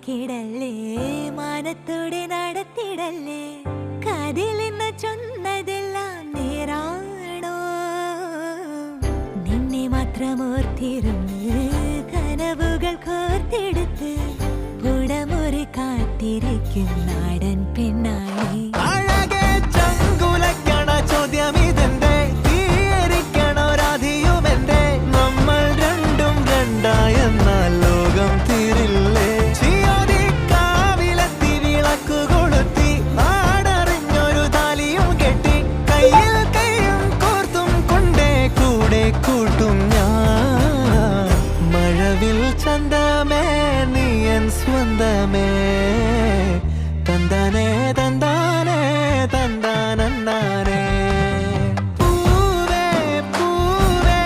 മയക്കിടല്ലേ മാനത്തോടെ നടത്തിടല്ലേ കാതിലെന്ന് ചൊന്നതെല്ലാം നേരാണോ നിന്നെ മാത്രം ഓർത്തിരുന്ന് കനവുകൾ കോർത്തെടുത്ത് പുടമുറി കാത്തിരിക്കും നാടൻ പെണ്ണായി ചന്തമേ നീയൻ സ്വന്തമേ തന്താനേ തന്താനേ തന്താനന്താനേ പൂവേ പൂവേ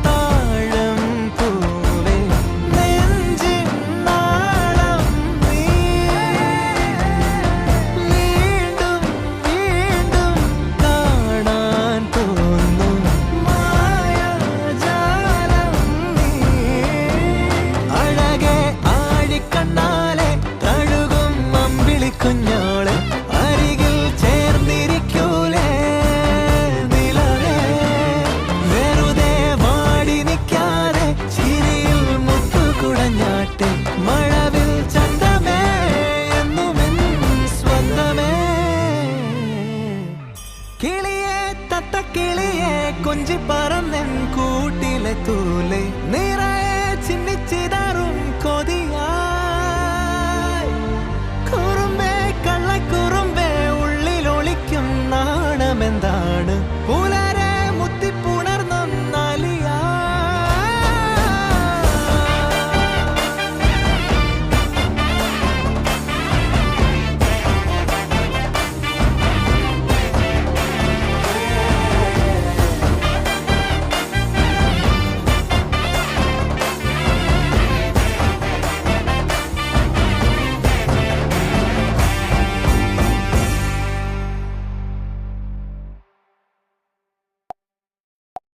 താഴം പൂവേ നെഞ്ചിൻ നാളം നീ വീണ്ടും വീണ്ടും കാണാൻ തോന്നും മായാജാലം നീ അഴകേ ആഴിക്കണ്ണാലെ തഴുകും അമ്പിളിക്കുഞ്ഞോളെ അരികിൽ ചേർന്നിരിക്കൂലേ നിലവേ വെറുതെ വാടി നിൽക്കാതെ ചിരിയിൽ മുത്തുകുടഞ്ഞാട്ടെ മഴവിൽ ചന്തമേ എന്നുമെൻ സ്വന്തമേ കിളിയേ തത്തക്കിളിയേ കൊഞ്ചിപ്പറ